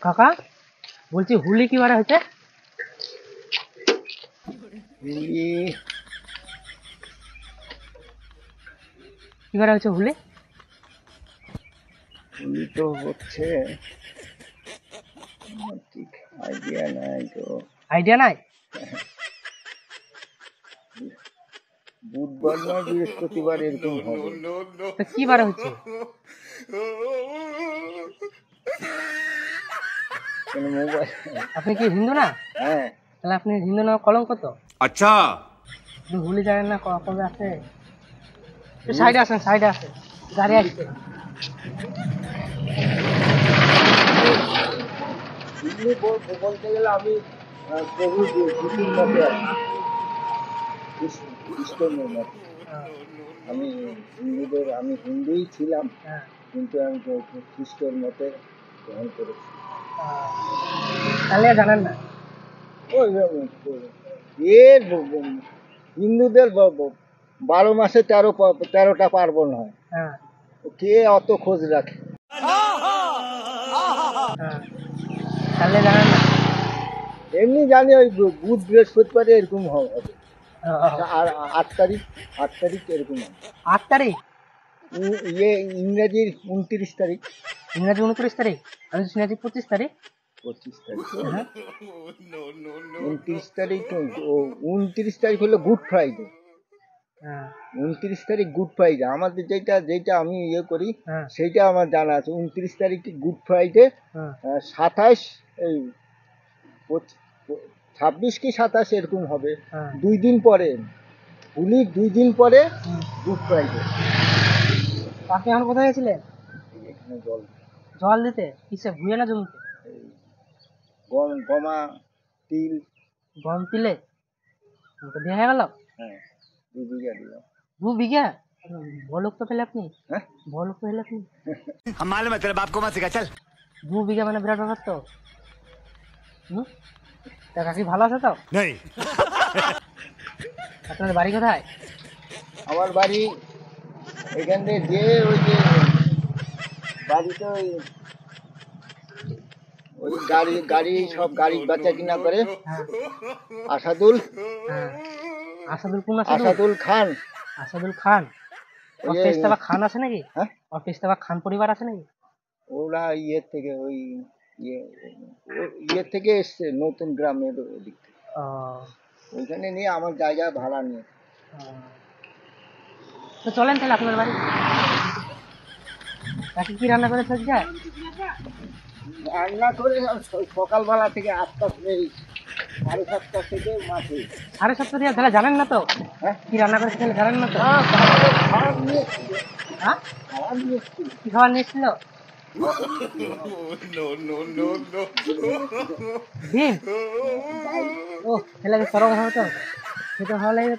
কাকা বলছি হুলি কি বারে হয়েছে? হুলি কি বারে হয়েছে হুলি? হুলি তো হচ্ছে, আমার ঠিক আইডিয়া নাই তো। আইডিয়া নাই? বুধবার না বৃহস্পতিবার এরকম হবে। তো কি বারে হচ্ছে? কেন মোবাইল? আপনি কি হিন্দু না? হ্যাঁ, তাহলে আপনি হিন্দু না কলঙ্ক তো। अच्छा। আপনি হুলি জানেন না কবে আসে? সাইডে আসেন, সাইডে আসেন, গাড়ি আসছে। হুলি বলতে গেলে আমি প্রভু যিশুর মতে আছি, খ্রিস্টানের মতে। আমি আমি হিন্দুই ছিলাম, হ্যাঁ, কিন্তু আমি খ্রিস্টের মতে গ্রহণ করেছি। তাহলে জানেন না? ওই এর হিন্দুদের 12 মাসে 13টা পার্বণ হয়। হ্যাঁ, কে অত খোঁজ রাখে? হ্যাঁ, তাহলে জানেন না? এমনি জানি ওই বুধ বৃহস্পতিবার এরকম হবে। আর 8 তারিখ, 8 তারিখ এরকম হবে। 8 তারিখ? ইয়ে ইংরেজির 29 তারিখ। ইংরাজি 29 তারিখ, আমি শুনেছি 25 তারিখ। 25 তারিখ, হ্যাঁ, 29 তারিখ। 29 তারিখ হলো গুড ফ্রাইডে। হ্যাঁ, 29 তারিখ গুড ফ্রাইডে। আমাদের যেটা যেটা আমি ইয়ে করি হ্যাঁ, সেইটা আমার জানা আছে। 29 তারিখ গুড ফ্রাইডে। হ্যাঁ, 27 এই 26 কি 27 এরকম হবে। হ্যাঁ। 2 দিন পরে, হোলির 2 দিন পরে হুম। Good Friday. আপনি এখন কোথায় গেছিলেন? এখানে জল, জল দিতে? কিসে, ভুঁয়ে না জমিতে? এই গমা, তিল। গম তিলে? তো দেওয়া হয়ে গেল? হ্যাঁ, 2 বিঘা দিলাম। 2 বিঘা? বড় লোক তো পেলে আপনি, হ্যাঁ, বড় লোক তো পেলে আপনি। हम मालूम है तेरे बाप को मत सिखा चल। 2 বিঘা মানে বিরাট ব্যাপার তো। হুম, তা কাকি ভালো আছে তো? नहीं। আপনাদের বাড়ি কোথায়? আমার বাড়ি এখান থেকে যে ওই যে বাড়িতে ওই গাড়ি গাড়ি সব গাড়ি বেচা কিনা করে হ্যাঁ, আসাদুল, হ্যাঁ। আসাদুল, কোন আসাদুল? আসাদুল খান। আসাদুল খান। ওই অফিস তাবা খান আছে নাকি? হ্যাঁ, অফিস তাবা খান পরিবার আছে নাকি? ওরা ইয়ের থেকে ওই ইয়ে ইয়ের থেকে এসছে, নতুন গ্রামের ওদিক থেকে। ও, ওইখানে নিয়ে আমার জায়গা ভাড়া নিয়ে। ও। তো চলেন তাহলে আপনার বাড়ি। কাকি কি রান্না করে থাক যায়? রান্না করে সকালবেলা থেকে 8টা, এই 7:30 থেকে মাঠে। 7:30 দিয়ে তাহলে জানেন না তো? হ্যাঁ, কি রান্না করেছে তাহলে জানেন না তো? খাবার নিয়ে এসছিল, হ্যাঁ, খাবার নিয়ে এসছিল। কি খাবার নিয়েছিল? ডিম? ও, তাহলে তো সরম হবে তো, খেতে ভালো লাগে তো।